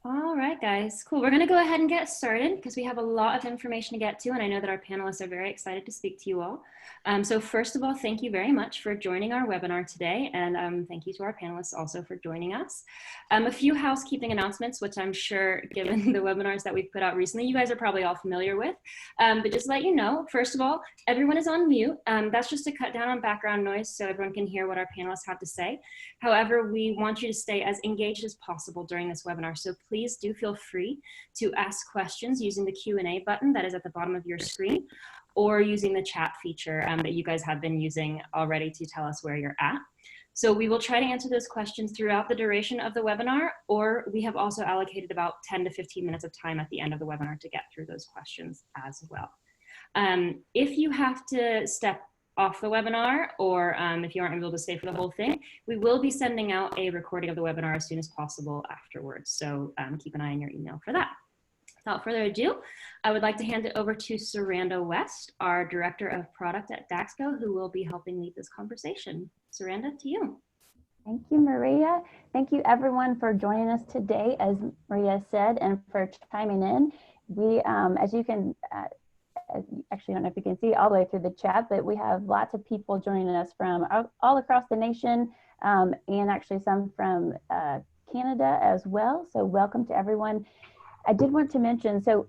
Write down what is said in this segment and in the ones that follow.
All right, guys, cool. We're going to go ahead and get started because we have a lot of information to get to, and I know that our panelists are very excited to speak to you all. So first of all, thank you very much for joining our webinar today, and thank you to our panelists also for joining us. A few housekeeping announcements, which I'm sure, given the webinars that we've put out recently, you guys are probably all familiar with. But just to let you know, first of all, everyone is on mute. That's just to cut down on background noise so everyone can hear what our panelists have to say. However, we want you to stay as engaged as possible during this webinar, so please do feel free to ask questions using the Q&A button that is at the bottom of your screen, or using the chat feature that you guys have been using already to tell us where you're at. So we will try to answer those questions throughout the duration of the webinar, or we have also allocated about 10 to 15 minutes of time at the end of the webinar to get through those questions as well. If you have to step off the webinar, or if you aren't able to stay for the whole thing, we will be sending out a recording of the webinar as soon as possible afterwards. So keep an eye on your email for that. Without further ado, I would like to hand it over to Saranda West, our Director of Product at Daxco, who will be helping lead this conversation. Saranda, to you. Thank you, Maria. Thank you, everyone, for joining us today, as Maria said, and for chiming in. We, as you can, actually, I don't know if you can see all the way through the chat, but we have lots of people joining us from all across the nation, and actually some from Canada as well. So welcome to everyone. I did want to mention, so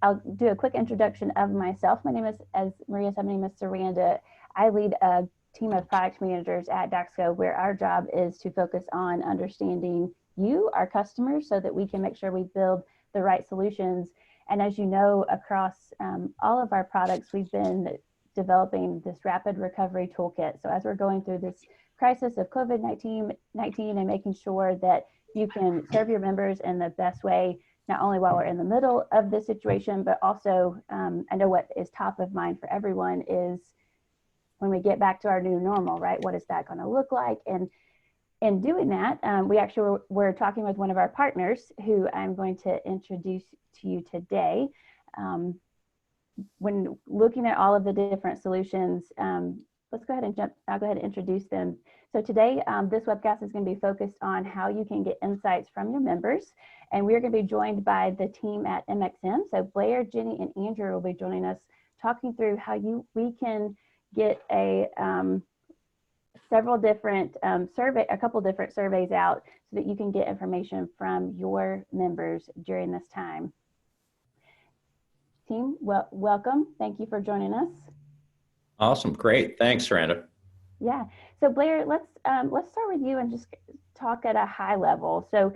I'll do a quick introduction of myself. My name is, as Maria said, my name is Saranda. I lead a team of product managers at Daxco, where our job is to focus on understanding you, our customers, so that we can make sure we build the right solutions. And as you know, across all of our products, we've been developing this Rapid Recovery Toolkit. So as we're going through this crisis of COVID-19 and making sure that you can serve your members in the best way, not only while we're in the middle of this situation, but also I know what is top of mind for everyone is when we get back to our new normal, right? What is that going to look like? And in doing that, we actually were talking with one of our partners who I'm going to introduce to you today. When looking at all of the different solutions, let's go ahead and I'll go ahead and introduce them. So today, this webcast is going to be focused on how you can get insights from your members. And we're going to be joined by the team at MXM. So Blair, Jenny, and Andrew will be joining us talking through how we can get a couple different surveys out so that you can get information from your members during this time. Team, welcome. Thank you for joining us. Awesome, great. Thanks, Saranda. Yeah. So Blair, let's start with you and just talk at a high level. So,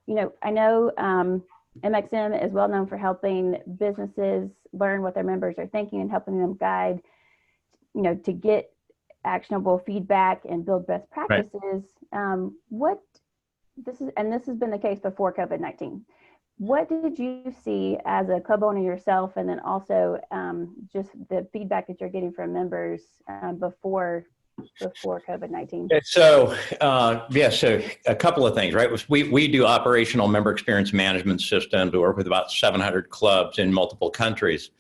you know, I know MXM is well known for helping businesses learn what their members are thinking and helping them guide, you know, to get actionable feedback and build best practices. Right. This has been the case before COVID-19. What did you see as a club owner yourself, and then also just the feedback that you're getting from members before COVID-19? So a couple of things, right? We do operational member experience management systems. We work with about 700 clubs in multiple countries.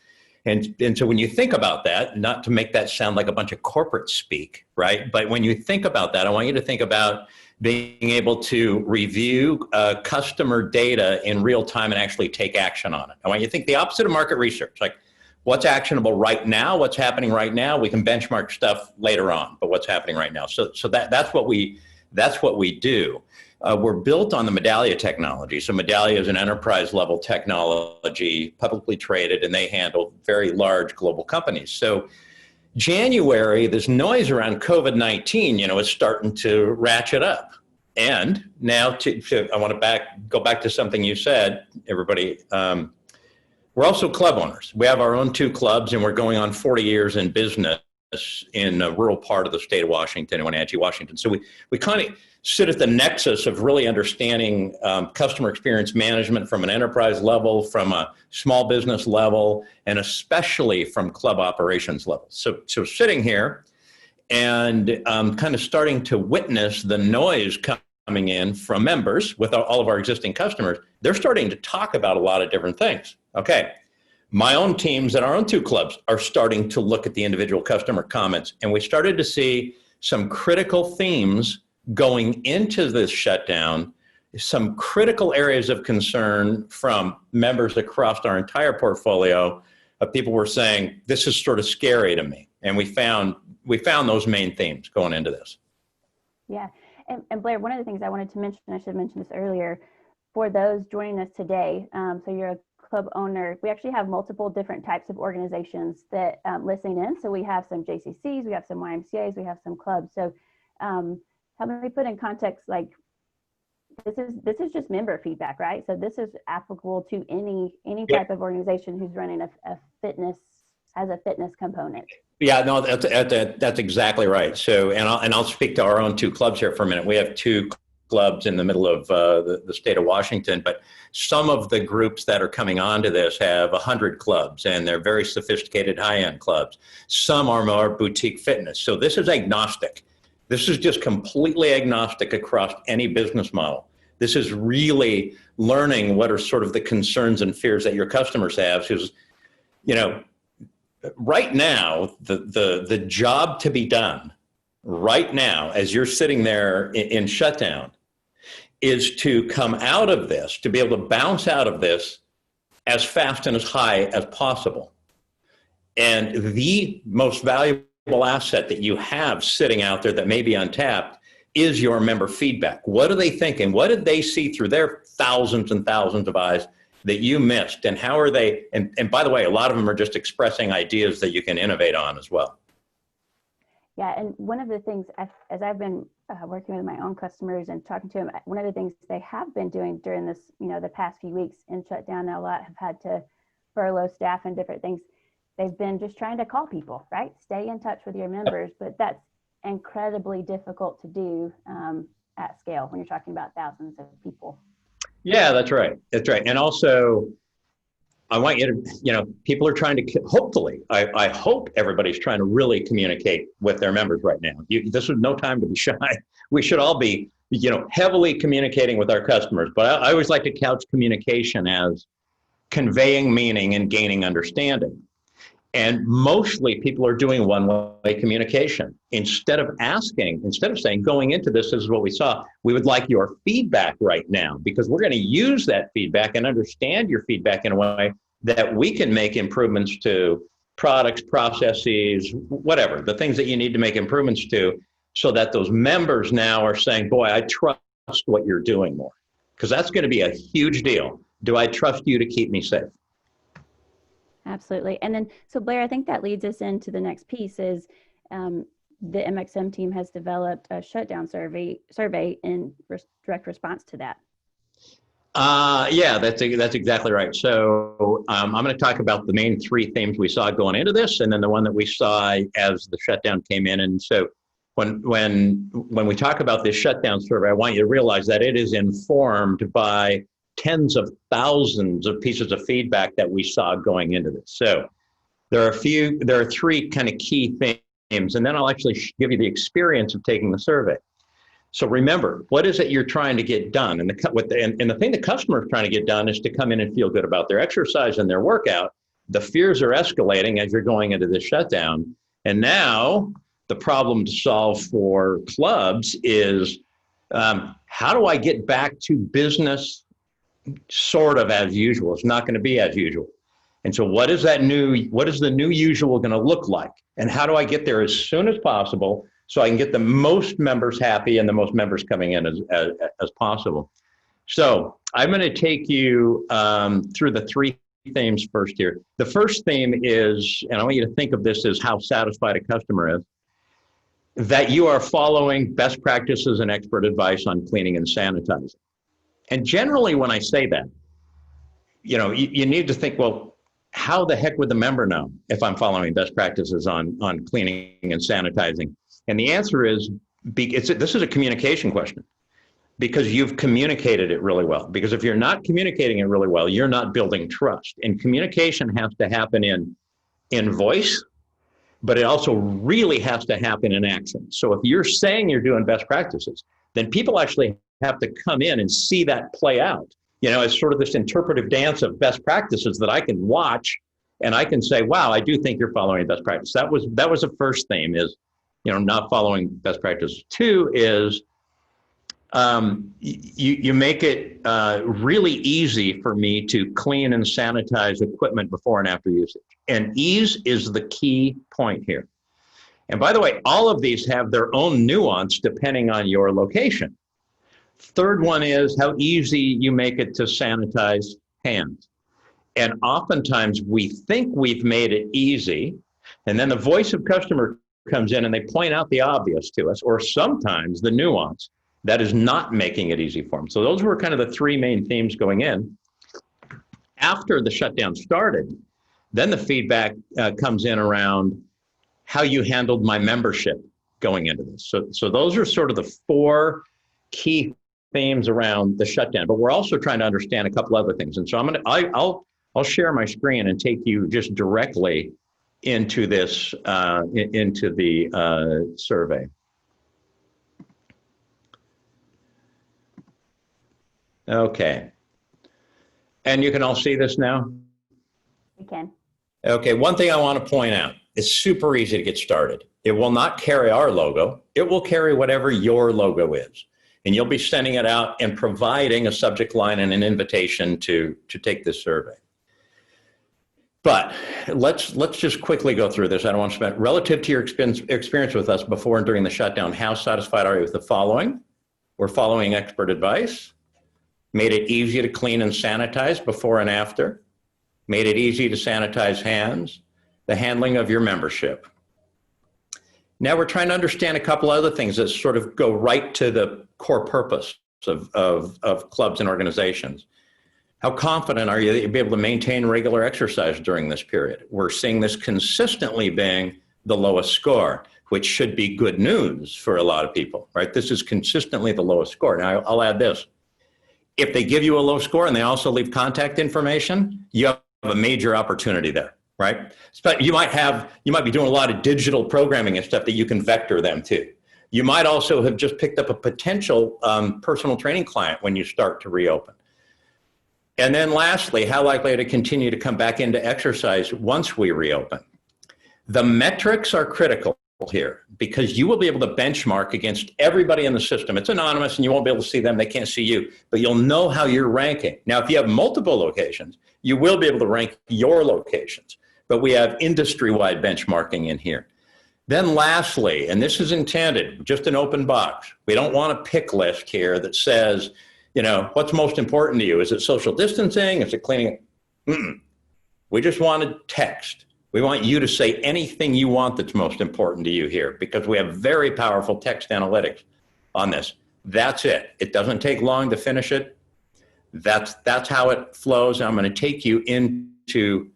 And so when you think about that, not to make that sound like a bunch of corporate speak, right? But when you think about that, I want you to think about being able to review customer data in real time and actually take action on it. I want you to think the opposite of market research, like what's actionable right now, what's happening right now. We can benchmark stuff later on, but what's happening right now. So that's what we do. We're built on the Medallia technology. So Medallia is an enterprise level technology, publicly traded, and they handle very large global companies. So January, this noise around COVID-19, you know, is starting to ratchet up. And now I want to go back to something you said, everybody. We're also club owners. We have our own 2 clubs, and we're going on 40 years in business in a rural part of the state of Washington, in Wenatchee, Washington. So we kind of sit at the nexus of really understanding customer experience management from an enterprise level, from a small business level, and especially from club operations level. So sitting here and kind of starting to witness the noise coming in from members with all of our existing customers, they're starting to talk about a lot of different things. Okay. My own teams and our own 2 clubs are starting to look at the individual customer comments, and we started to see some critical themes going into this shutdown some critical areas of concern from members across our entire portfolio of people were saying, this is sort of scary to me. And we found those main themes going into this. Yeah. And Blair, one of the things I wanted to mention, I should have mentioned this earlier, for those joining us today, so you're a club owner, we actually have multiple different types of organizations that listening in. So we have some JCCs, we have some YMCAs, we have some clubs. So help me put in context, like this is just member feedback, right? So this is applicable to any type of organization who's running a fitness, has a fitness component. Yeah, no, that's exactly right. So, and I'll speak to our own 2 clubs here for a minute. We have 2 clubs in the middle of the state of Washington, but some of the groups that are coming onto this have 100 clubs, and they're very sophisticated high-end clubs. Some are more boutique fitness. So this is agnostic. This is just completely agnostic across any business model. This is really learning what are sort of the concerns and fears that your customers have. Because, right now, the job to be done right now, as you're sitting there in shutdown, is to come out of this, to be able to bounce out of this as fast and as high as possible. And the most valuable asset that you have sitting out there that may be untapped is your member feedback. What are they thinking? What did they see through their thousands and thousands of eyes that you missed? And how are they, and by the way, a lot of them are just expressing ideas that you can innovate on as well. Yeah, and one of the things, as I've been working with my own customers and talking to them, one of the things they have been doing during this, the past few weeks in shutdown, a lot have had to furlough staff and different things. They've been just trying to call people, right? Stay in touch with your members, but that's incredibly difficult to do at scale when you're talking about thousands of people. Yeah, that's right. That's right. And also, I want you to, people are trying to, hopefully, I hope everybody's trying to really communicate with their members right now. This is no time to be shy. We should all be, heavily communicating with our customers. But I always like to couch communication as conveying meaning and gaining understanding. And mostly people are doing one-way communication. Instead of saying, going into this is what we saw, we would like your feedback right now, because we're going to use that feedback and understand your feedback in a way that we can make improvements to products, processes, whatever, the things that you need to make improvements to, so that those members now are saying, boy, I trust what you're doing more. Because that's going to be a huge deal. Do I trust you to keep me safe? Absolutely. And then, so Blair, I think that leads us into the next piece is the MXM team has developed a shutdown survey in direct response to that. Yeah, that's exactly right. So I'm going to talk about the main 3 themes we saw going into this, and then the one that we saw as the shutdown came in. And so when we talk about this shutdown survey, I want you to realize that it is informed by tens of thousands of pieces of feedback that we saw going into this. So there are 3 kind of key themes, and then I'll actually give you the experience of taking the survey. So remember, what is it you're trying to get done? And the thing the customer is trying to get done is to come in and feel good about their exercise and their workout. The fears are escalating as you're going into this shutdown. And now the problem to solve for clubs is how do I get back to business sort of as usual? It's not going to be as usual. And so what is the new usual going to look like? And how do I get there as soon as possible so I can get the most members happy and the most members coming in as possible? So I'm going to take you through the 3 themes first here. The first theme is, and I want you to think of this as how satisfied a customer is, that you are following best practices and expert advice on cleaning and sanitizing. And generally, when I say that, you need to think, well, how the heck would the member know if I'm following best practices on cleaning and sanitizing? And the answer is, this is a communication question, because you've communicated it really well. Because if you're not communicating it really well, you're not building trust. And communication has to happen in voice, but it also really has to happen in action. So if you're saying you're doing best practices, then people actually have to come in and see that play out. It's sort of this interpretive dance of best practices that I can watch, and I can say, wow, I do think you're following best practice. That was the first theme, is, not following best practices. 2 is You make it really easy for me to clean and sanitize equipment before and after usage. And ease is the key point here. And by the way, all of these have their own nuance depending on your location. Third one is how easy you make it to sanitize hands. And oftentimes we think we've made it easy, and then the voice of customer comes in and they point out the obvious to us, or sometimes the nuance that is not making it easy for them. So those were kind of the three main themes going in. After the shutdown started, then the feedback comes in around how you handled my membership going into this. So those are sort of the four key themes around the shutdown, but we're also trying to understand a couple other things. And so I'll share my screen and take you just directly into this, into the survey. Okay. And you can all see this now? We can. Okay, one thing I want to point out, it's super easy to get started. It will not carry our logo. It will carry whatever your logo is. And you'll be sending it out and providing a subject line and an invitation to take this survey. But let's just quickly go through this. I don't want to spend, relative to your experience with us before and during the shutdown, how satisfied are you with the following? We're following expert advice. Made it easy to clean and sanitize before and after. Made it easy to sanitize hands. The handling of your membership. Now we're trying to understand a couple other things that sort of go right to the core purpose of clubs and organizations. How confident are you that you'll be able to maintain regular exercise during this period? We're seeing this consistently being the lowest score, which should be good news for a lot of people, right? This is consistently the lowest score. Now I'll add this. If they give you a low score and they also leave contact information, you have a major opportunity there, right? But you might be doing a lot of digital programming and stuff that you can vector them to. You might also have just picked up a potential personal training client when you start to reopen. And then lastly, how likely to continue to come back into exercise once we reopen? The metrics are critical here because you will be able to benchmark against everybody in the system. It's anonymous and you won't be able to see them. They can't see you, but you'll know how you're ranking. Now, if you have multiple locations, you will be able to rank your locations, but we have industry-wide benchmarking in here. Then lastly, and this is intended, just an open box. We don't want a pick list here that says, you know, what's most important to you? Is it social distancing? Is it cleaning? We just wanted text. We want you to say anything you want that's most important to you here because we have very powerful text analytics on this. That's it. It doesn't take long to finish it. That's how it flows. I'm going to take you into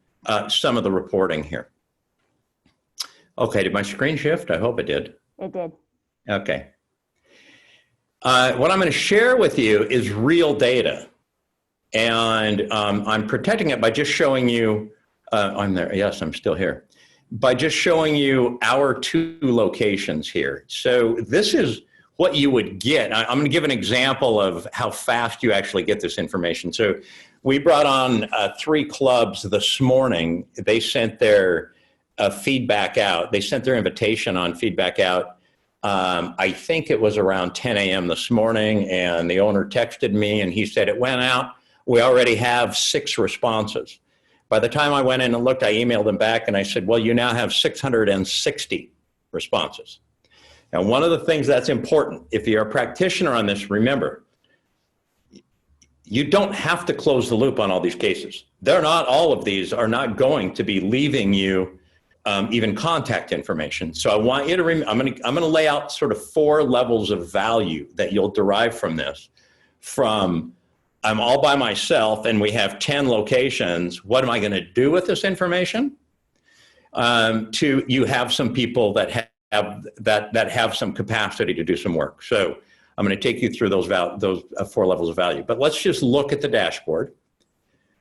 some of the reporting here. Okay, did my screen shift? I hope it did. It did. Okay. What I'm going to share with you is real data. And I'm protecting it by just showing you, I'm there, yes, I'm still here. By just showing you our two locations here. So this is what you would get. I'm going to give an example of how fast you actually get this information. So we brought on 3 clubs this morning. They sent their feedback out. They sent their invitation on feedback out. I think it was around 10 a.m. this morning, and the owner texted me and he said it went out. We already have 6 responses. By the time I went in and looked, I emailed them back and I said, well, you now have 660 responses. Now, one of the things that's important, if you're a practitioner on this, remember, you don't have to close the loop on all these cases. They're not, all of these are not going to be leaving you even contact information. So I want you to I'm going to lay out sort of 4 levels of value that you'll derive from this. From I'm all by myself and we have 10 locations. What am I going to do with this information? To you have some people that have some capacity to do some work. So I'm going to take you through those 4 levels of value. But let's just look at the dashboard.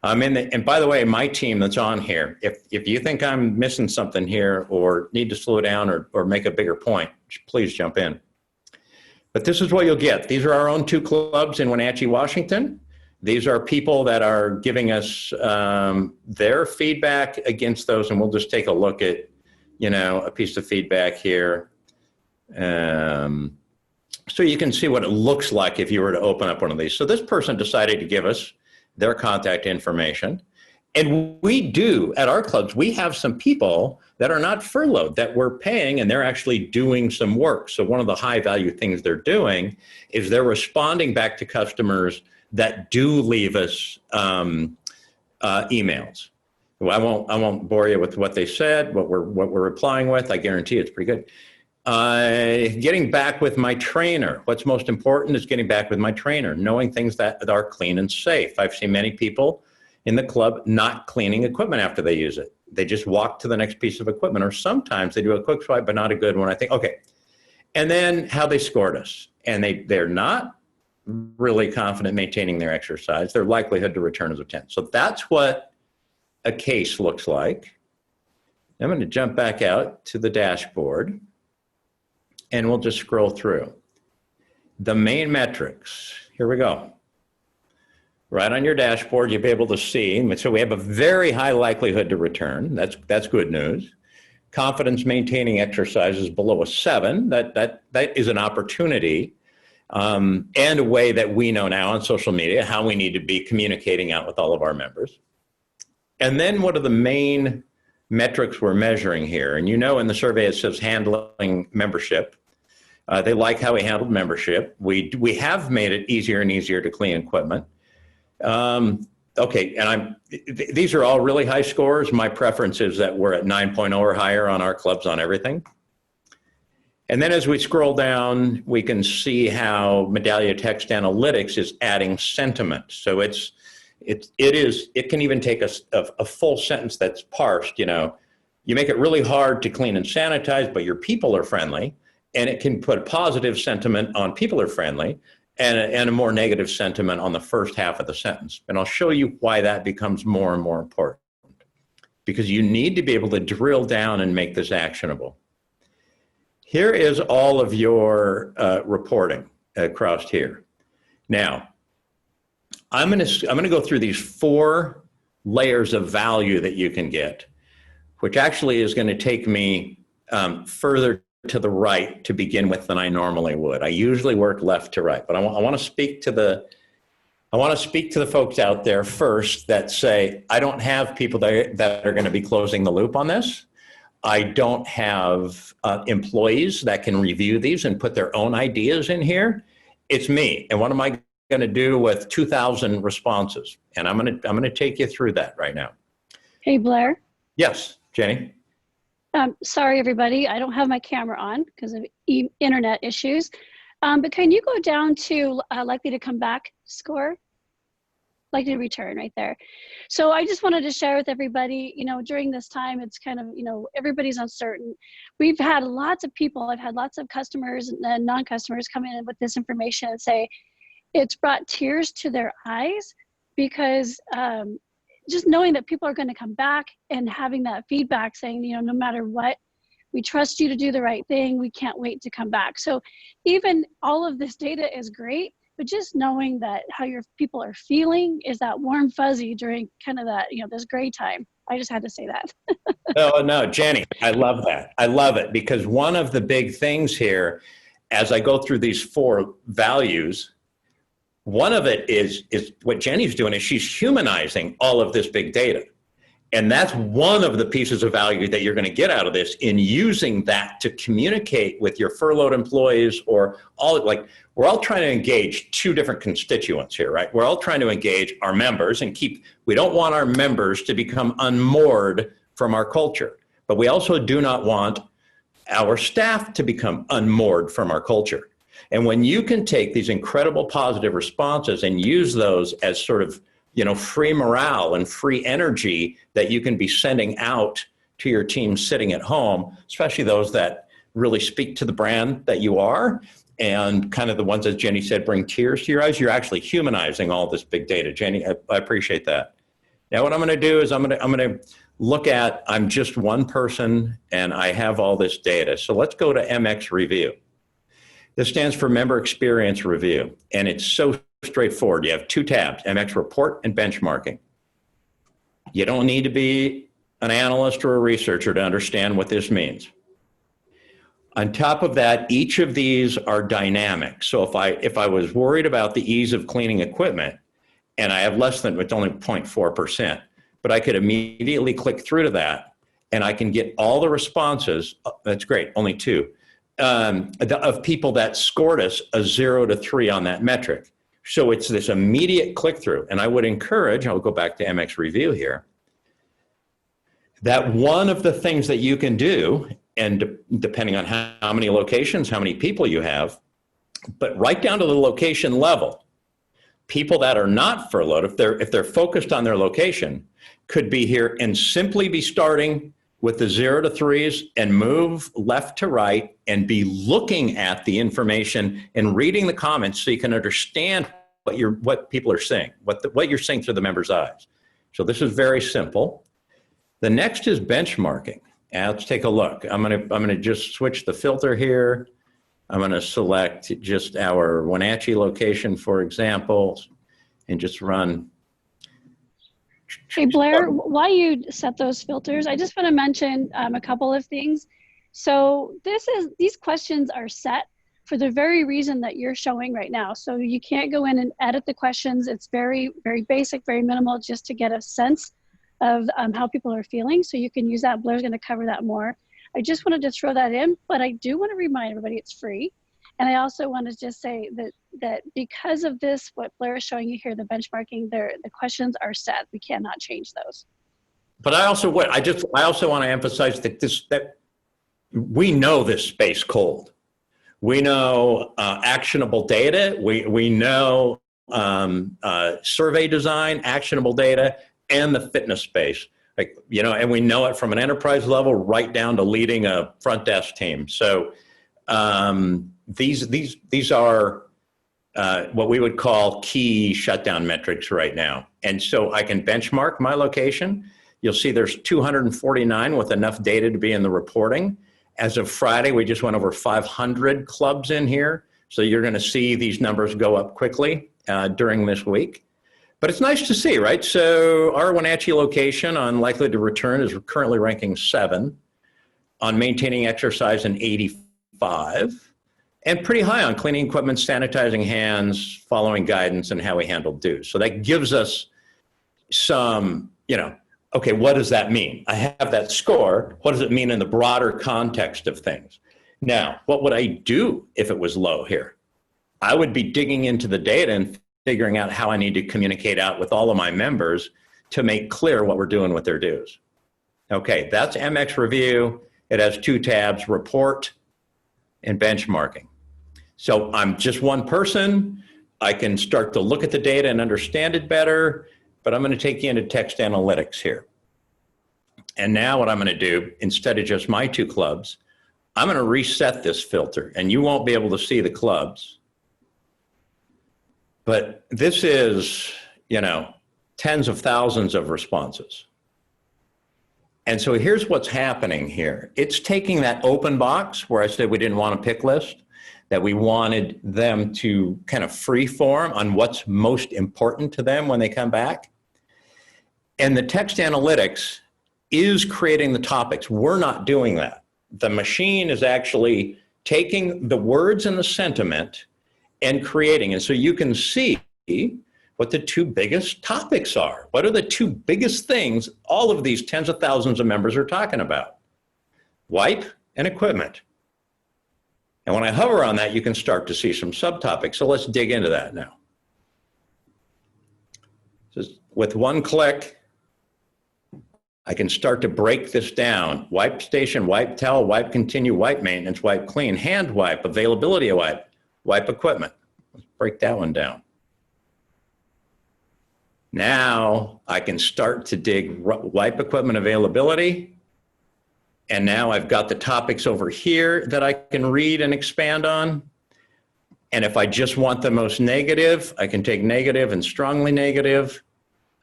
And by the way, my team that's on here, if you think I'm missing something here or need to slow down or make a bigger point, please jump in. But this is what you'll get. These are our own 2 clubs in Wenatchee, Washington. These are people that are giving us their feedback against those, and we'll just take a look at, you know, a piece of feedback here. So you can see what it looks like if you were to open up one of these. So this person decided to give us their contact information. And we do, at our clubs, we have some people that are not furloughed, that we're paying, and they're actually doing some work. So one of the high value things they're doing is they're responding back to customers that do leave us emails. Well, I won't bore you with what they said, what we're replying with. I guarantee it's pretty good. Getting back with my trainer. What's most important is getting back with my trainer, knowing things that are clean and safe. I've seen many people in the club not cleaning equipment after they use it. They just walk to the next piece of equipment, or sometimes they do a quick swipe, but not a good one. I think, okay. And then how they scored us. And they're not really confident maintaining their exercise. Their likelihood to return is a 10. So that's what a case looks like. I'm going to jump back out to the dashboard, and we'll just scroll through. The main metrics, here we go. Right on your dashboard, you'll be able to see. So we have a very high likelihood to return. That's good news. Confidence maintaining exercises below a 7. That is an opportunity, and a way that we know now on social media how we need to be communicating out with all of our members. And then what are the main metrics we're measuring here? And in the survey it says handling membership. They like how we handled membership. We have made it easier and easier to clean equipment. Okay, and these are all really high scores. My preference is that we're at 9.0 or higher on our clubs on everything. And then as we scroll down, we can see how Medallia Text Analytics is adding sentiment. So it can even take a full sentence that's parsed. You make it really hard to clean and sanitize, but your people are friendly, and it can put a positive sentiment on people are friendly, and a more negative sentiment on the first half of the sentence. And I'll show you why that becomes more and more important, because you need to be able to drill down and make this actionable. Here is all of your reporting across here. Now, I'm going to go through these 4 layers of value that you can get, which actually is going to take me further to the right to begin with than I normally would. I usually work left to right, but I want to speak to the folks out there first that say, I don't have people that are going to be closing the loop on this. I don't have employees that can review these and put their own ideas in here. It's me. And what am I going to do with 2,000 responses? And I'm going to take you through that right now. Hey, Blair. Yes, Jenny. Sorry, everybody. I don't have my camera on because of internet issues. But can you go down to likely to come back score? Likely to return right there. So I just wanted to share with everybody, during this time, it's kind of, everybody's uncertain. We've had lots of people, I've had lots of customers and non-customers come in with this information and say it's brought tears to their eyes, because just knowing that people are going to come back and having that feedback saying, no matter what, we trust you to do the right thing. We can't wait to come back. So even all of this data is great, but just knowing that how your people are feeling is that warm fuzzy during kind of that, this gray time. I just had to say that. No, Jenny, I love that. I love it, because one of the big things here, as I go through these 4 values, one of it is what Jenny's doing is she's humanizing all of this big data. And that's one of the pieces of value that you're going to get out of this, in using that to communicate with your furloughed employees, or we're all trying to engage 2 different constituents here, right? We're all trying to engage our members and we don't want our members to become unmoored from our culture, but we also do not want our staff to become unmoored from our culture. And when you can take these incredible positive responses and use those as sort of, free morale and free energy that you can be sending out to your team sitting at home, especially those that really speak to the brand that you are, and kind of the ones, as Jenny said, bring tears to your eyes, you're actually humanizing all this big data. Jenny, I appreciate that. Now, what I'm going to do is I'm going to look at, I'm just one person and I have all this data. So let's go to MX Review. This stands for Member Experience Review, and it's so straightforward. You have 2 tabs, MX Report and Benchmarking. You don't need to be an analyst or a researcher to understand what this means. On top of that, each of these are dynamic. So if I was worried about the ease of cleaning equipment, and I have less than, it's only 0.4%, but I could immediately click through to that, and I can get all the responses. That's great, only 2 of people that scored us a 0 to 3 on that metric. So it's this immediate click through, and I would encourage, I'll go back to MX Review here, that one of the things that you can do, and depending on how many locations, how many people you have, but right down to the location level, people that are not furloughed, if they're focused on their location, could be here and simply be starting with the 0 to 3s and move left to right and be looking at the information and reading the comments so you can understand what people are saying, what you're seeing through the member's eyes. So this is very simple. The next is benchmarking. Now let's take a look. I'm gonna just switch the filter here. I'm gonna select just our Wenatchee location, for example, and just run. Hey Blair, while you set those filters, I just want to mention a couple of things. So these questions are set for the very reason that you're showing right now. So you can't go in and edit the questions. It's very, very basic, very minimal, just to get a sense of how people are feeling. So you can use that. Blair's going to cover that more. I just wanted to throw that in, but I do want to remind everybody it's free. And I also want to just say that because of this, what Blair is showing you here, the benchmarking, the questions are set. We cannot change those. But I also want to emphasize that we know this space cold. We know actionable data. We know survey design, actionable data, and the fitness space. And we know it from an enterprise level right down to leading a front desk team. So these are what we would call key shutdown metrics right now. And so I can benchmark my location. You'll see there's 249 with enough data to be in the reporting. As of Friday, we just went over 500 clubs in here. So you're going to see these numbers go up quickly during this week. But it's nice to see, right? So our Wenatchee location on likely to return is currently ranking 7, on maintaining exercise an 85, and pretty high on cleaning equipment, sanitizing hands, following guidance, and how we handle dues. So that gives us some, okay, what does that mean? I have that score. What does it mean in the broader context of things? Now, what would I do if it was low here? I would be digging into the data and figuring out how I need to communicate out with all of my members to make clear what we're doing with their dues. Okay, that's MX Review. It has 2 tabs, report and benchmarking. So I'm just one person. I can start to look at the data and understand it better, but I'm going to take you into text analytics here. And now what I'm going to do, instead of just my 2 clubs, I'm going to reset this filter, and you won't be able to see the clubs. But this is, tens of thousands of responses. And so here's what's happening here. It's taking that open box where I said we didn't want a pick list, that we wanted them to kind of free form on what's most important to them when they come back. And the text analytics is creating the topics. We're not doing that. The machine is actually taking the words and the sentiment and creating. And so you can see what the 2 biggest topics are. What are the 2 biggest things all of these tens of thousands of members are talking about? Wipe and equipment. And when I hover on that, you can start to see some subtopics. So let's dig into that now. Just with one click, I can start to break this down. Wipe station, wipe towel, wipe continue, wipe maintenance, wipe clean, hand wipe, availability of wipe, wipe equipment. Let's break that one down. Now I can start to dig wipe equipment availability. And now I've got the topics over here that I can read and expand on. And if I just want the most negative, I can take negative and strongly negative.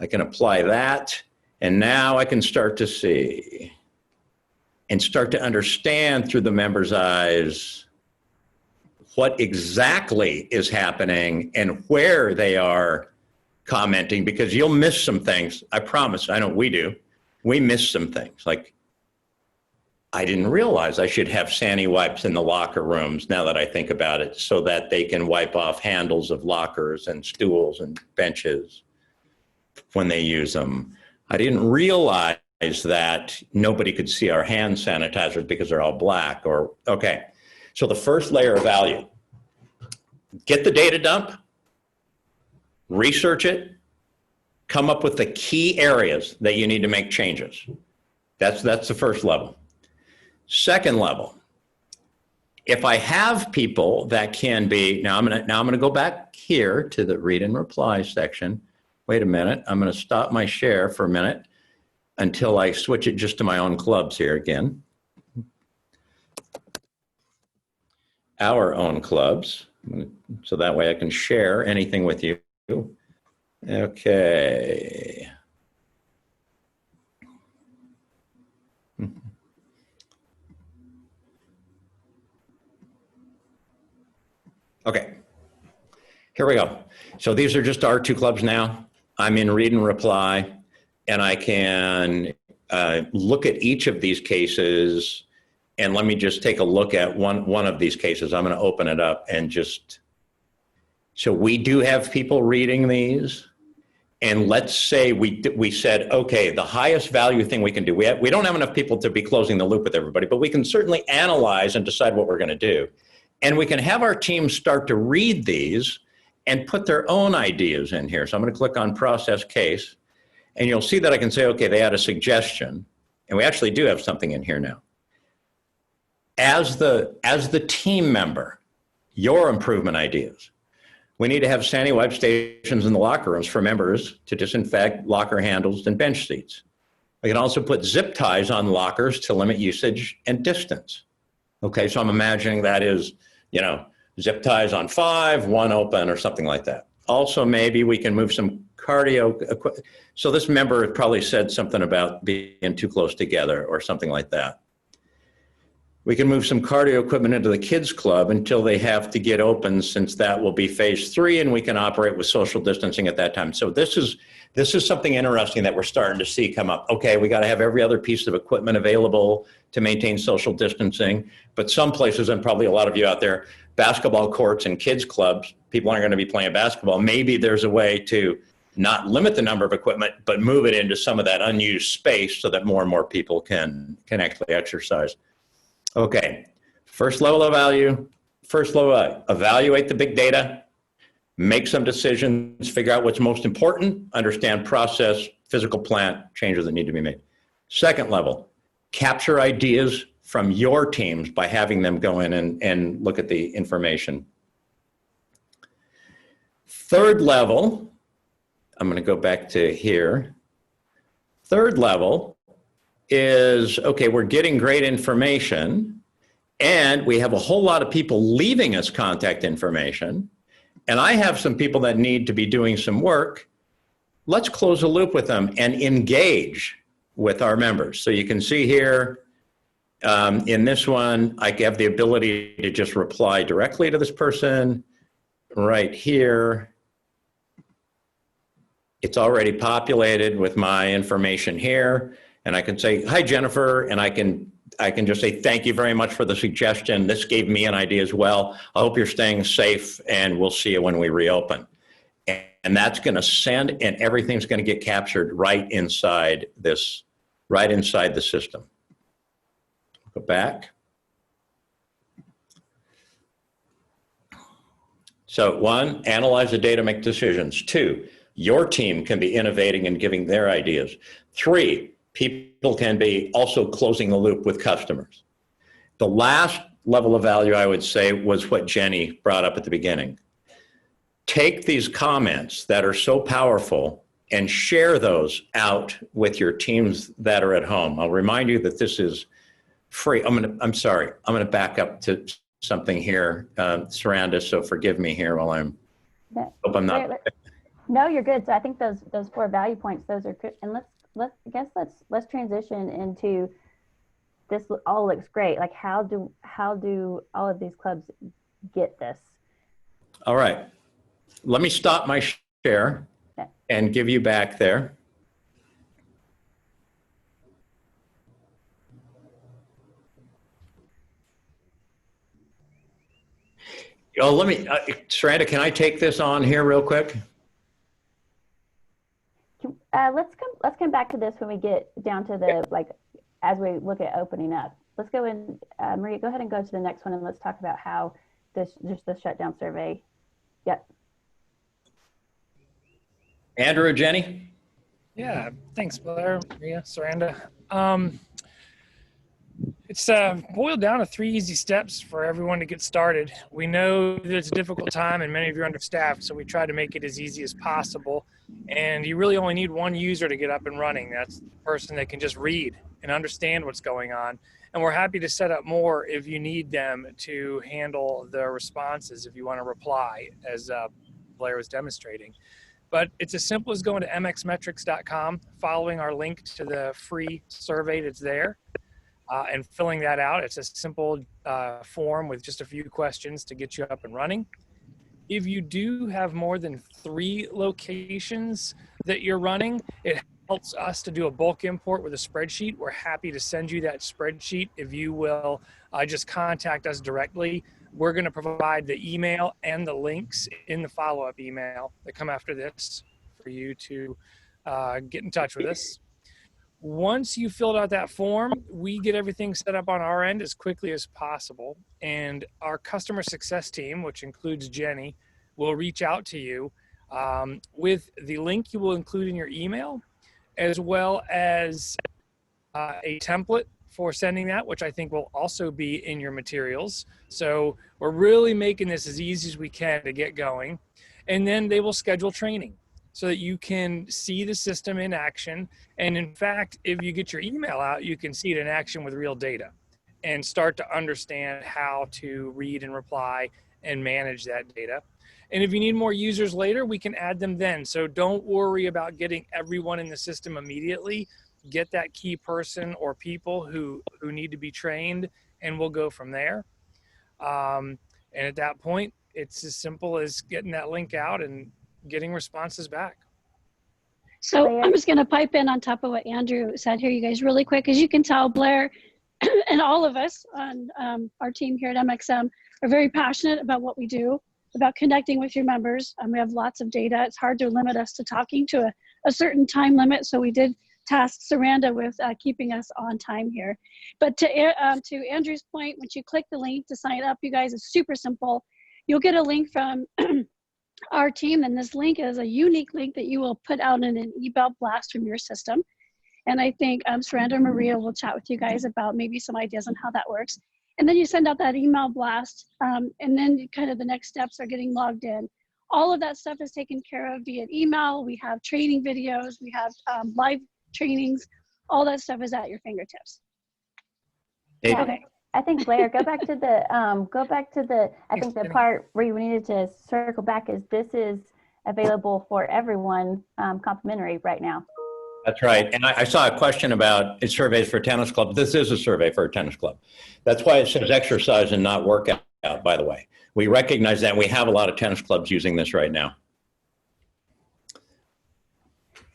I can apply that. And now I can start to see and start to understand through the member's eyes what exactly is happening and where they are commenting, because you'll miss some things. I promise. I know we do. We miss some things. Like I didn't realize I should have Sani wipes in the locker rooms now that I think about it, so that they can wipe off handles of lockers and stools and benches when they use them. I didn't realize that nobody could see our hand sanitizers because they're all black. Or, okay, so the first layer of value, get the data dump, research it, come up with the key areas that you need to make changes. That's the first level. Second level, if I have people that can be, now I'm gonna go back here to the read and reply section. Wait a minute, I'm gonna stop my share for a minute until I switch it just to my own clubs here again. Our own clubs, so that way I can share anything with you. Okay. Okay, here we go. So these are just our two clubs now. I'm in read and reply, and I can look at each of these cases. And let me just take a look at one of these cases. I'm going to open it up and just, so we do have people reading these. And let's say we said, okay, the highest value thing we can do, we don't have enough people to be closing the loop with everybody, but we can certainly analyze and decide what we're going to do. And we can have our team start to read these and put their own ideas in here. So I'm going to click on process case, and you'll see that I can say, okay, they had a suggestion, and we actually do have something in here now. As the team member, your improvement ideas. We need to have Sani wipe stations in the locker rooms for members to disinfect locker handles and bench seats. We can also put zip ties on lockers to limit usage and distance. Okay, so I'm imagining that is, you know, zip ties on 5, 1 open or something like that. Also, maybe we can move some cardio equipment. So this member probably said something about being too close together or something like that. We can move some cardio equipment into the kids club until they have to get open, since that will be phase 3, and we can operate with social distancing at that time. So this is something interesting that we're starting to see come up. Okay, we got to have every other piece of equipment available to maintain social distancing, but some places, and probably a lot of you out there, basketball courts and kids clubs, people aren't going to be playing basketball. Maybe there's a way to not limit the number of equipment, but move it into some of that unused space so that more and more people can actually exercise. Okay, first level of value, evaluate the big data, make some decisions, figure out what's most important, understand process, physical plant, changes that need to be made. Second level, capture ideas from your teams by having them go in and look at the information. Third level, I'm going to go back to here. Third level is, okay, we're getting great information and we have a whole lot of people leaving us contact information, and I have some people that need to be doing some work. Let's close a loop with them and engage with our members. So you can see here in this one, I have the ability to just reply directly to this person right here. It's already populated with my information here. And I can say, hi, Jennifer, and I can just say, thank you very much for the suggestion. This gave me an idea as well. I hope you're staying safe, and we'll see you when we reopen. And that's going to send, and everything's going to get captured right inside this, right inside the system. Go back. So 1, analyze the data, make decisions. 2, your team can be innovating and giving their ideas. 3, people can be also closing the loop with customers. The last level of value, I would say, was what Jenny brought up at the beginning. Take these comments that are so powerful and share those out with your teams that are at home. I'll remind you that this is free. I'm sorry. I'm going to back up to something here, Saranda, so forgive me here while I'm, hope I'm not. No, you're good. So I think those 4 value points, those are good. And let's transition into this. All looks great. Like how do all of these clubs get this? All right. Let me stop my share and give you back there. Oh, let me, Saranda, can I take this on here real quick? Let's come back to this when we get down to the, like, as we look at opening up. Let's go in, Maria, go ahead and go to the next one and let's talk about how just the shutdown survey. Yep. Andrew, Jenny? Yeah, thanks, Blair, Maria, Saranda. It's boiled down to 3 easy steps for everyone to get started. We know that it's a difficult time and many of you are understaffed, so we try to make it as easy as possible. And you really only need one user to get up and running. That's the person that can just read and understand what's going on. And we're happy to set up more if you need them to handle the responses, if you want to reply, as Blair was demonstrating. But it's as simple as going to mxmetrics.com, following our link to the free survey that's there, and filling that out. It's a simple form with just a few questions to get you up and running. If you do have more than 3 locations that you're running, it helps us to do a bulk import with a spreadsheet. We're happy to send you that spreadsheet if you will just contact us directly. We're going to provide the email and the links in the follow-up email that come after this for you to get in touch with us. Once you filled out that form, we get everything set up on our end as quickly as possible. And our customer success team, which includes Jenny, will reach out to you with the link you will include in your email, as well as a template for sending that, which I think will also be in your materials. So we're really making this as easy as we can to get going. And then they will schedule training so that you can see the system in action. And in fact, if you get your email out, you can see it in action with real data and start to understand how to read and reply and manage that data. And if you need more users later, we can add them then. So don't worry about getting everyone in the system immediately. Get that key person or people who need to be trained, and we'll go from there. And at that point, it's as simple as getting that link out and getting responses back. So I'm just going to pipe in on top of what Andrew said here, you guys, really quick. As you can tell, Blair and all of us on our team here at MXM are very passionate about what we do, about connecting with your members. We have lots of data. It's hard to limit us to talking to a certain time limit, so we did task Saranda with keeping us on time here. But to Andrew's point, once you click the link to sign up, you guys, it's super simple. You'll get a link from our team, and this link is a unique link that you will put out in an email blast from your system. And I think Saranda and Maria will chat with you guys about maybe some ideas on how that works. And then you send out that email blast, and then kind of the next steps are getting logged in. All of that stuff is taken care of via email. We have training videos, we have live trainings, all that stuff is at your fingertips. Yeah, Okay. I think Blair, go back to the, I think the part where you needed to circle back is this is available for everyone complimentary right now. That's right. And I saw a question about surveys for tennis club. This is a survey for a tennis club. That's why it says exercise and not workout, by the way. We recognize that, and we have a lot of tennis clubs using this right now.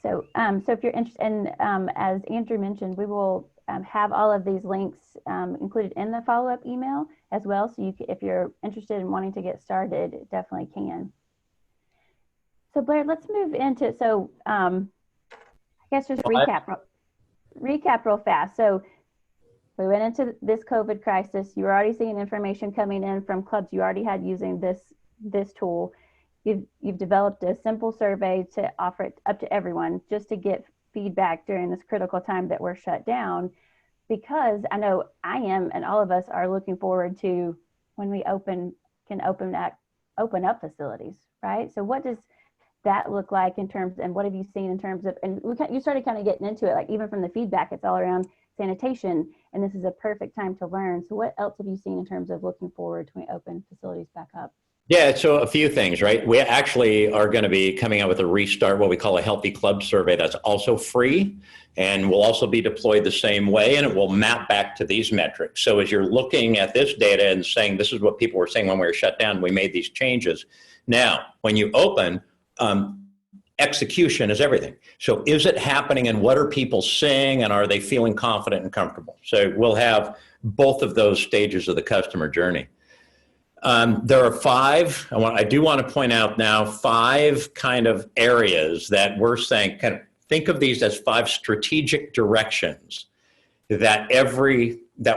So, so if you're interested, and as Andrew mentioned, we will have all of these links included in the follow-up email as well. So if you're interested in wanting to get started, it definitely can. So Blair, let's move into, so I guess just recap real fast. So we went into this COVID crisis. You were already seeing information coming in from clubs you already had using this tool. You've developed a simple survey to offer it up to everyone just to get feedback during this critical time that we're shut down, because I know I am, and all of us are looking forward to when we can open up facilities, right? So what does that look like in terms, and what have you seen in terms of, and you started kind of getting into it, like even from the feedback, it's all around sanitation, and this is a perfect time to learn. So what else have you seen in terms of looking forward to when we open facilities back up? Yeah, so a few things, right? We actually are going to be coming out with a restart, what we call a healthy club survey that's also free and will also be deployed the same way, and it will map back to these metrics. So as you're looking at this data and saying, this is what people were saying when we were shut down, we made these changes. Now, when you open, execution is everything. So is it happening, and what are people saying, and are they feeling confident and comfortable? So we'll have both of those stages of the customer journey. There are five, I do want to point out now, five kind of areas that we're saying, kind of think of these as five strategic directions that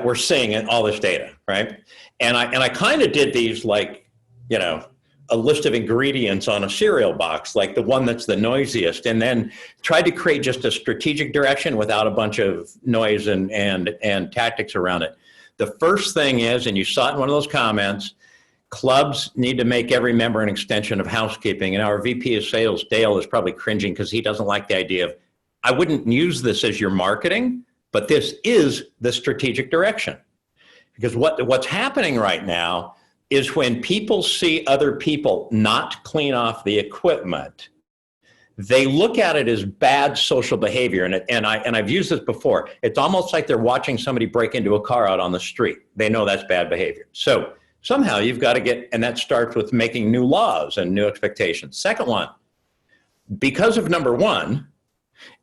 we're seeing in all this data, right? And I kind of did these like, you know, a list of ingredients on a cereal box, like the one that's the noisiest, and then tried to create just a strategic direction without a bunch of noise and tactics around it. The first thing is, and you saw it in one of those comments, clubs need to make every member an extension of housekeeping. And our VP of sales, Dale, is probably cringing because he doesn't like the idea of, I wouldn't use this as your marketing, but this is the strategic direction. Because what's happening right now is when people see other people not clean off the equipment, they look at it as bad social behavior. And I've used this before. It's almost like they're watching somebody break into a car out on the street. They know that's bad behavior. So somehow you've got to get, and that starts with making new laws and new expectations. Second one, because of number one,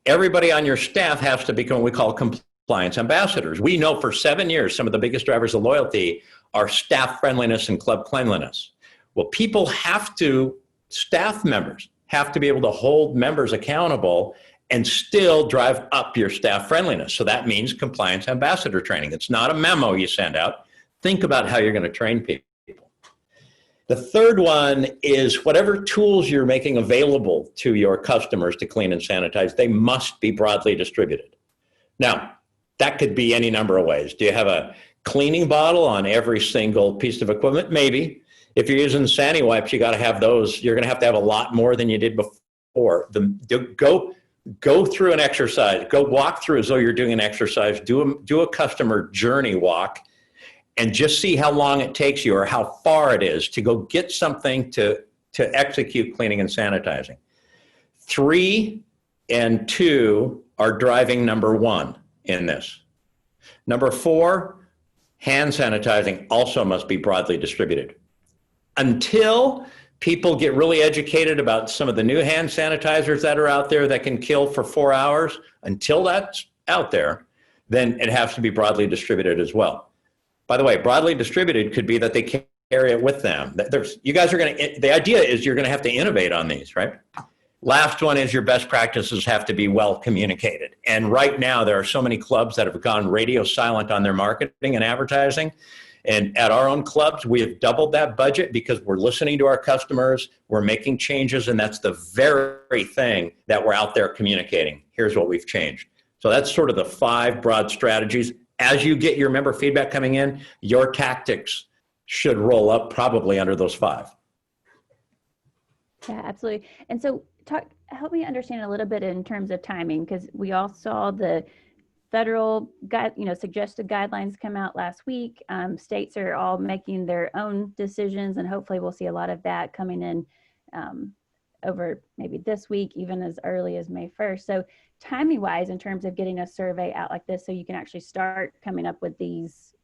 everybody on your staff has to become what we call compliance ambassadors. We know for 7 years, some of the biggest drivers of loyalty are staff friendliness and club cleanliness. Well, staff members have to be able to hold members accountable and still drive up your staff friendliness. So that means compliance ambassador training. It's not a memo you send out. Think about how you're going to train people. The third one is whatever tools you're making available to your customers to clean and sanitize, they must be broadly distributed. Now, that could be any number of ways. Do you have a cleaning bottle on every single piece of equipment? Maybe. If you're using Sani wipes, you got to have those. You're going to have a lot more than you did before. Go through an exercise. Go walk through as though you're doing an exercise. Do a customer journey walk and just see how long it takes you or how far it is to go get something to execute cleaning and sanitizing. 3 and 2 are driving number 1 in this. Number 4, hand sanitizing also must be broadly distributed. Until people get really educated about some of the new hand sanitizers that are out there that can kill for 4 hours, until that's out there, then it has to be broadly distributed as well. By the way, broadly distributed could be that they carry it with them. The idea is you're going to have to innovate on these, right? Last one is your best practices have to be well communicated. And right now there are so many clubs that have gone radio silent on their marketing and advertising. And at our own clubs, we have doubled that budget because we're listening to our customers, we're making changes, and that's the very thing that we're out there communicating. Here's what we've changed. So that's sort of the 5 broad strategies. As you get your member feedback coming in, your tactics should roll up probably under those 5. Yeah, absolutely. And so help me understand a little bit in terms of timing, because we all saw the federal suggested guidelines come out last week. States are all making their own decisions, and hopefully we'll see a lot of that coming in over maybe this week, even as early as May 1st. So timing wise, in terms of getting a survey out like this, so you can actually start coming up with these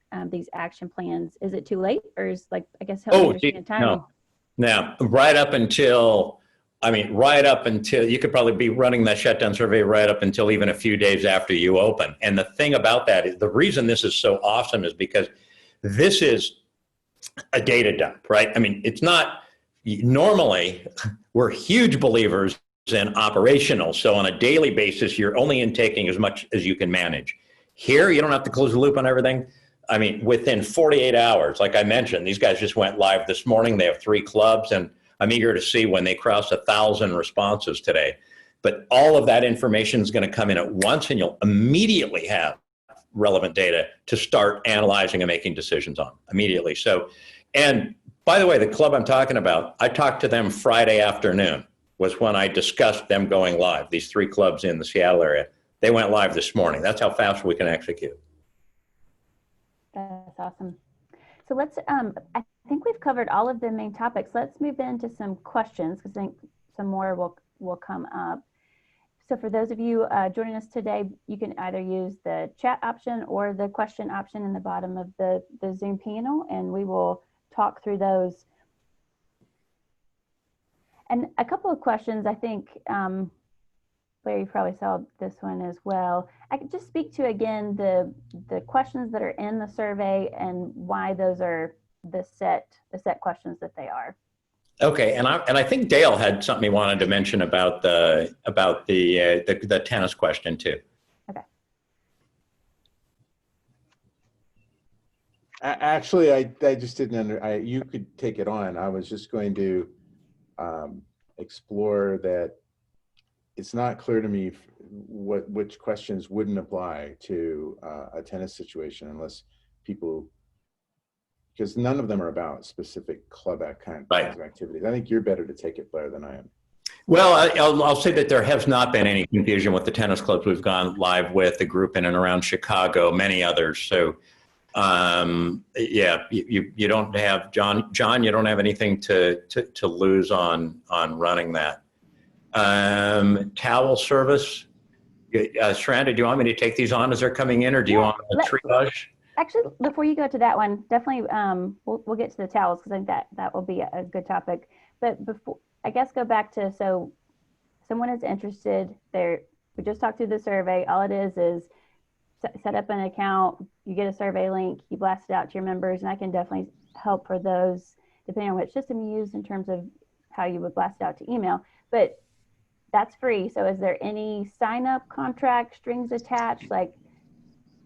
action plans, is it too late, or is help me understand timing? Now, right up until you could probably be running that shutdown survey right up until even a few days after you open. And the thing about that is the reason this is so awesome is because this is a data dump, right? I mean, it's not, normally we're huge believers in operational. So on a daily basis, you're only intaking as much as you can manage. Here, you don't have to close the loop on everything. I mean, within 48 hours, like I mentioned, these guys just went live this morning. They have 3 clubs, and I'm eager to see when they cross 1,000 responses today. But all of that information is going to come in at once, and you'll immediately have relevant data to start analyzing and making decisions on immediately. So, and by the way, the club I'm talking about, I talked to them Friday afternoon was when I discussed them going live. These 3 clubs in the Seattle area, they went live this morning. That's how fast we can execute. That's awesome. So let's, I think we've covered all of the main topics. Let's move into some questions, because I think some more will come up. So for those of you joining us today, you can either use the chat option or the question option in the bottom of the Zoom panel, and we will talk through those. And a couple of questions, I think, Larry, you probably saw this one as well. I could just speak to, again, the questions that are in the survey and why those are the set questions that they are. Okay, and I think Dale had something he wanted to mention about the tennis question too. Okay. Actually, I just didn't you could take it on. I was just going to explore that it's not clear to me which questions wouldn't apply to a tennis situation unless people, because none of them are about specific club kinds of activities. I think you're better to take it, Blair, than I am. Well, I'll say that there has not been any confusion with the tennis clubs we've gone live with, the group in and around Chicago, many others. So, yeah, you don't have, John, you don't have anything to lose on running that. Towel service, Sharanda, do you want me to take these on as they're coming in, or do you want a triage? Actually, before you go to that one, definitely we'll get to the towels, because I think that will be a good topic. But before, I guess, go back to, so someone is interested. We just talked through the survey. All it is set up an account. You get a survey link. You blast it out to your members, and I can definitely help for those, depending on which system you use in terms of how you would blast it out to email. But that's free. So is there any sign up contract, strings attached? Like,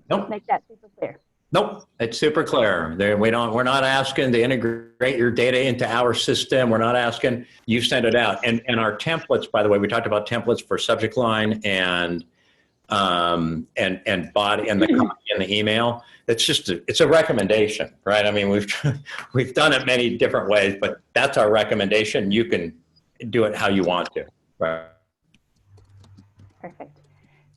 nope. Make that super clear. Nope, it's super clear. We're not asking to integrate your data into our system. We're not asking, you send it out. And our templates, by the way, we talked about templates for subject line and body and the copy and the email. It's a recommendation, right? I mean, we've done it many different ways, but that's our recommendation. You can do it how you want to, right? Perfect.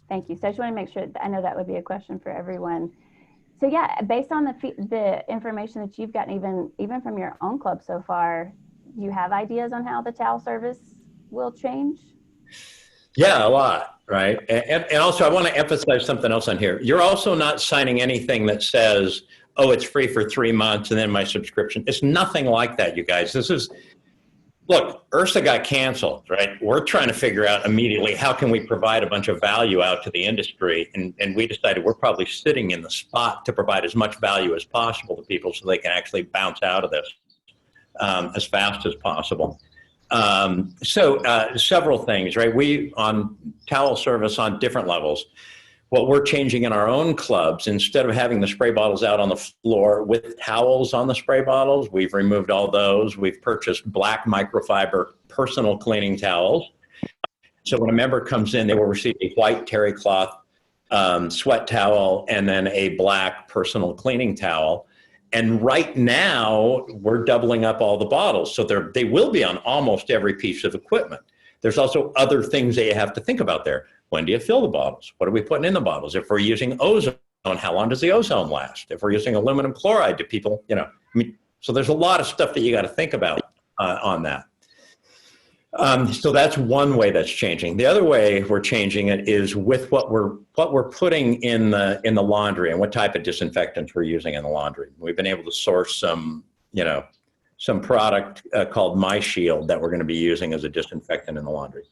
Thank you. So I just want to make sure, I know that would be a question for everyone. So yeah, based on the information that you've gotten, even from your own club so far, do you have ideas on how the towel service will change? Yeah, a lot, right? And also, I want to emphasize something else on here. You're also not signing anything that says, oh, it's free for 3 months and then my subscription. It's nothing like that, you guys. Look, URSA got canceled, right? We're trying to figure out immediately how can we provide a bunch of value out to the industry, and we decided we're probably sitting in the spot to provide as much value as possible to people so they can actually bounce out of this as fast as possible. Several things, right? We, on towel service on different levels, what we're changing in our own clubs, instead of having the spray bottles out on the floor with towels on the spray bottles, we've removed all those. We've purchased black microfiber personal cleaning towels. So when a member comes in, they will receive a white terry cloth sweat towel and then a black personal cleaning towel. And right now, we're doubling up all the bottles. So they will be on almost every piece of equipment. There's also other things that you have to think about there. When do you fill the bottles? What are we putting in the bottles? If we're using ozone, how long does the ozone last? If we're using aluminum chloride, do people, so there's a lot of stuff that you got to think about on that. So that's one way that's changing. The other way we're changing it is with what we're putting in the laundry and what type of disinfectants we're using in the laundry. We've been able to source some product called My Shield that we're going to be using as a disinfectant in the laundry.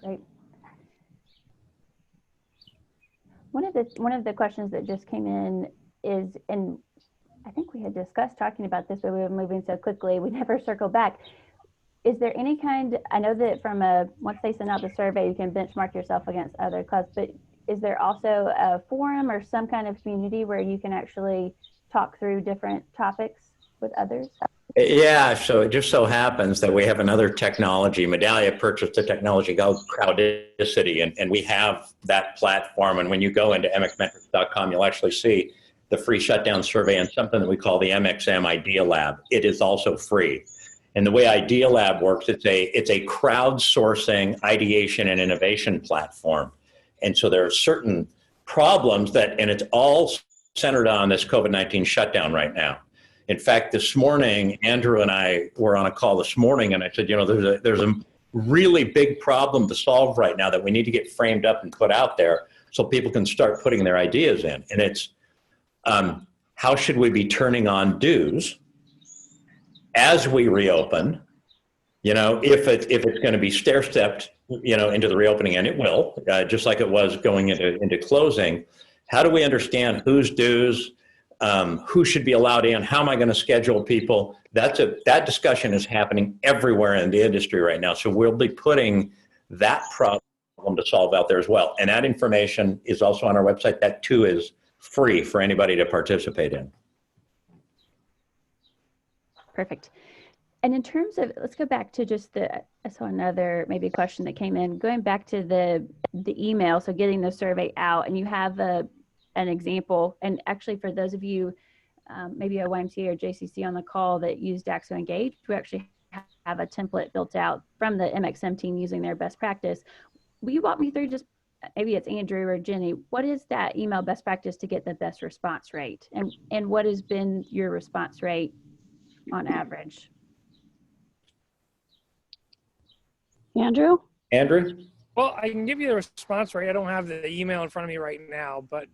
Great. One of the questions that just came in is, and I think we had discussed talking about this, but we were moving so quickly, we never circled back. Is there any kind, I know that once they send out the survey, you can benchmark yourself against other clubs, but is there also a forum or some kind of community where you can actually talk through different topics with others? Yeah, so it just so happens that we have another technology. Medallia purchased a technology called Crowdicity, and we have that platform. And when you go into mxmetrics.com, you'll actually see the free shutdown survey and something that we call the MXM Idea Lab. It is also free. And the way Idea Lab works, it's a crowdsourcing ideation and innovation platform. And so there are certain problems and it's all centered on this COVID-19 shutdown right now. In fact, this morning, Andrew and I were on a call this morning, and I said, there's a really big problem to solve right now that we need to get framed up and put out there so people can start putting their ideas in. And it's, how should we be turning on dues as we reopen? If it's going to be stair-stepped, into the reopening, and it will, just like it was going into closing. How do we understand who's dues, who should be allowed in? How am I going to schedule people? That discussion is happening everywhere in the industry right now. So we'll be putting that problem to solve out there as well. And that information is also on our website. That too is free for anybody to participate in. Perfect. And in terms of, let's go back to just I saw another maybe question that came in, going back to the email, so getting the survey out, and you have an example, and actually for those of you, maybe a YMCA or JCC on the call that use DAXO Engage, we actually have a template built out from the MXM team using their best practice. Will you walk me through, just maybe it's Andrew or Jenny, what is that email best practice to get the best response rate? And what has been your response rate on average? Andrew? Andrew? Well, I can give you the response rate. I don't have the email in front of me right now, but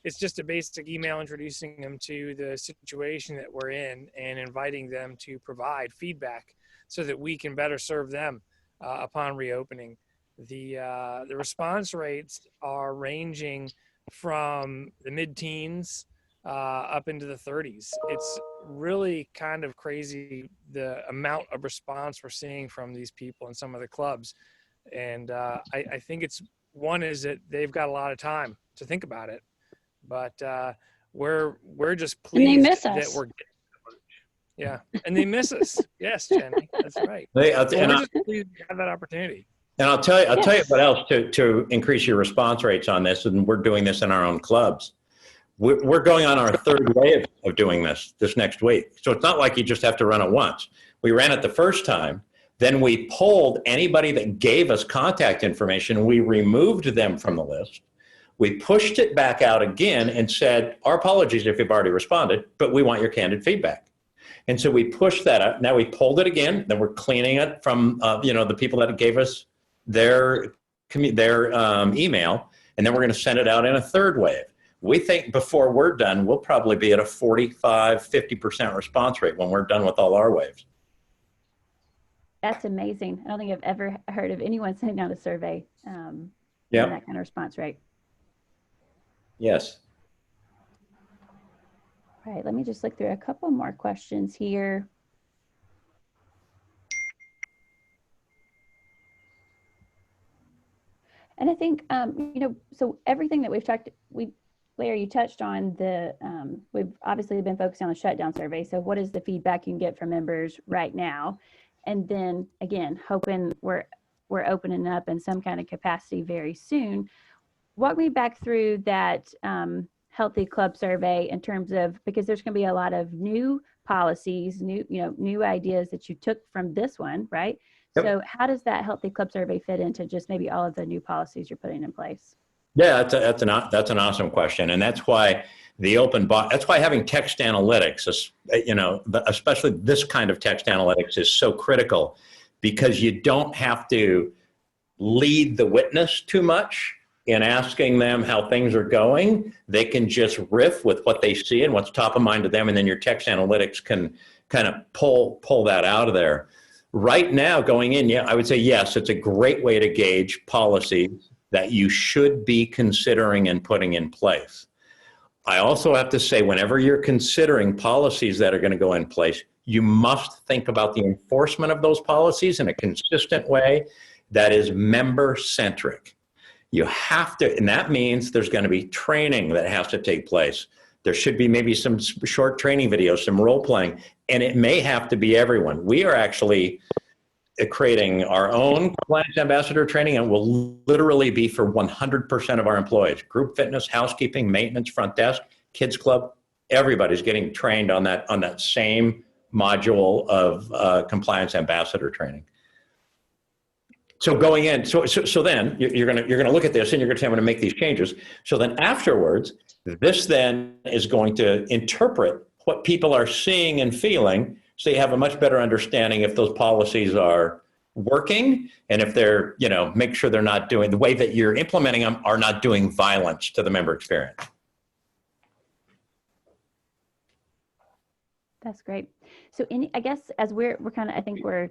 it's just a basic email introducing them to the situation that we're in and inviting them to provide feedback so that we can better serve them upon reopening. The response rates are ranging from the mid-teens up into the 30s. It's really kind of crazy the amount of response we're seeing from these people in some of the clubs. And I think one is that they've got a lot of time to think about it, but we're just pleased And they miss that us. we're getting so much. Yeah, and they miss us. Yes, Jenny, that's right. We're just pleased to have that opportunity. And I'll tell you what else to increase your response rates on this, and we're doing this in our own clubs. We're going on our third wave of doing this next week. So it's not like you just have to run it once. We ran it the first time, then we polled anybody that gave us contact information. We removed them from the list. We pushed it back out again and said, our apologies if you've already responded, but we want your candid feedback. And so we pushed that out. Now we polled it again. Then we're cleaning it from the people that gave us their email, and then we're going to send it out in a third wave. We think before we're done, we'll probably be at a 45-50% response rate when we're done with all our waves. That's amazing. I don't think I've ever heard of anyone sending out a survey in Yeah. that kind of response rate. Yes. All right, let me just look through a couple more questions here. And I think, so everything that we've talked, Larry, you touched on we've obviously been focusing on the shutdown survey. So what is the feedback you can get from members right now? And then again, hoping we're opening up in some kind of capacity very soon. Walk me back through that healthy club survey in terms of, because there's going to be a lot of new policies, new ideas that you took from this one, right? Yep. So how does that healthy club survey fit into just maybe all of the new policies you're putting in place? Yeah, that's an awesome question, and that's why that's why having text analytics, especially this kind of text analytics, is so critical, because you don't have to lead the witness too much in asking them how things are going. They can just riff with what they see and what's top of mind to them, and then your text analytics can kind of pull that out of there. Right now, going in, I would say yes, it's a great way to gauge policy that you should be considering and putting in place. I also have to say, whenever you're considering policies that are going to go in place, you must think about the enforcement of those policies in a consistent way that is member-centric. You have to, and that means there's going to be training that has to take place. There should be maybe some short training videos, some role playing, and it may have to be everyone. We are actually creating our own compliance ambassador training, and will literally be for 100% of our employees. Group fitness, housekeeping, maintenance, front desk, kids club, everybody's getting trained on that same module of compliance ambassador training. So going in, so then you're gonna look at this and you're gonna say, I'm gonna make these changes. So then afterwards, this then is going to interpret what people are seeing and feeling, so you have a much better understanding if those policies are working, and if they're, make sure they're not doing, the way that you're implementing them are not doing violence to the member experience. That's great. So I guess as we're kind of, I think we're,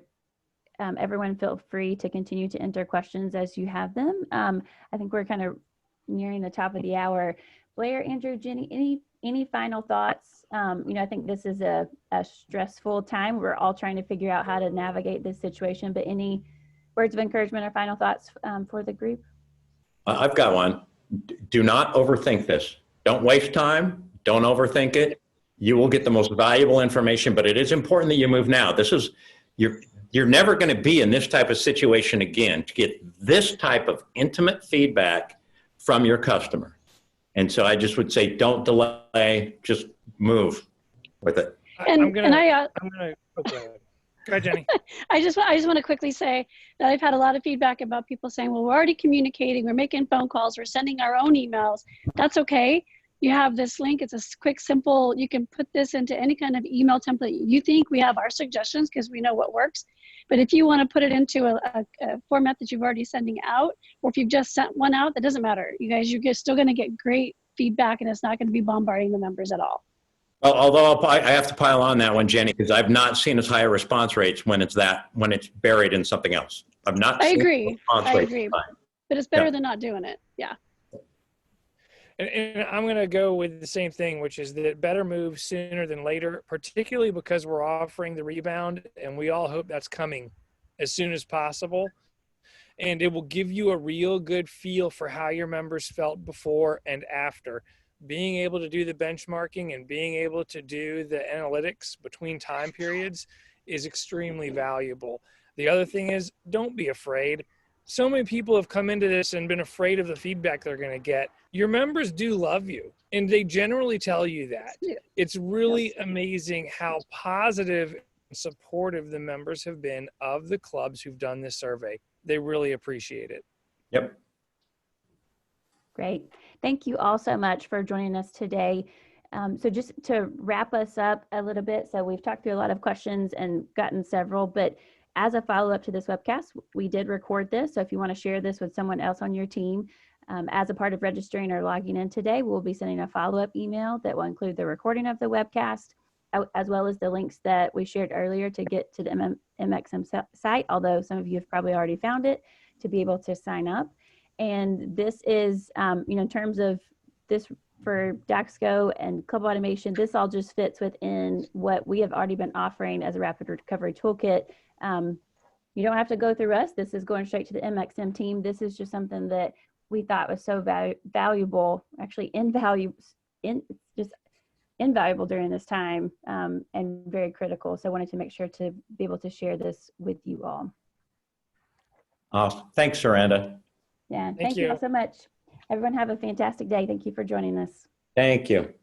everyone feel free to continue to enter questions as you have them. I think we're kind of nearing the top of the hour. Blair, Andrew, Jenny, any final thoughts? I think this is a stressful time. We're all trying to figure out how to navigate this situation, but any words of encouragement or final thoughts for the group? I've got one. Do not overthink this. Don't waste time. Don't overthink it. You will get the most valuable information, but it is important that you move now. You're never going to be in this type of situation again to get this type of intimate feedback from your customer. And so I just would say, don't delay, just move with it. I'm gonna go ahead, Jenny. I just want to quickly say that I've had a lot of feedback about people saying, well, we're already communicating, we're making phone calls, we're sending our own emails. That's okay. You have this link. It's a quick, simple, you can put this into any kind of email template you think. We have our suggestions because we know what works. But if you want to put it into a format that you've already sending out, or if you've just sent one out, that doesn't matter. You guys, you're still going to get great feedback, and it's not going to be bombarding the members at all. Well, although I have to pile on that one, Jenny, because I've not seen as high response rates when it's buried in something else. I've not. I seen agree. I agree. But it's better than not doing it. Yeah. And I'm going to go with the same thing, which is that better move sooner than later, particularly because we're offering the rebound, and we all hope that's coming as soon as possible. And it will give you a real good feel for how your members felt before and after. Being able to do the benchmarking and being able to do the analytics between time periods is extremely valuable. The other thing is, don't be afraid. So many people have come into this and been afraid of the feedback they're going to get. Your members do love you, and they generally tell you that. It's really amazing how positive and supportive the members have been of the clubs who've done this survey. They really appreciate it. Yep. Great. Thank you all so much for joining us today. So just to wrap us up a little bit, so we've talked through a lot of questions and gotten several, but as a follow-up to this webcast, we did record this. So if you want to share this with someone else on your team, as a part of registering or logging in today, we'll be sending a follow-up email that will include the recording of the webcast, as well as the links that we shared earlier to get to the MXM site, although some of you have probably already found it, to be able to sign up. And this is, in terms of this for DAXCO and Club Automation, this all just fits within what we have already been offering as a Rapid Recovery Toolkit. You don't have to go through us. This is going straight to the MXM team. This is just something that we thought was so valuable, actually just invaluable during this time, and very critical. So I wanted to make sure to be able to share this with you all. Awesome. Thanks, Saranda. Yeah, thank you all so much. Everyone have a fantastic day. Thank you for joining us. Thank you.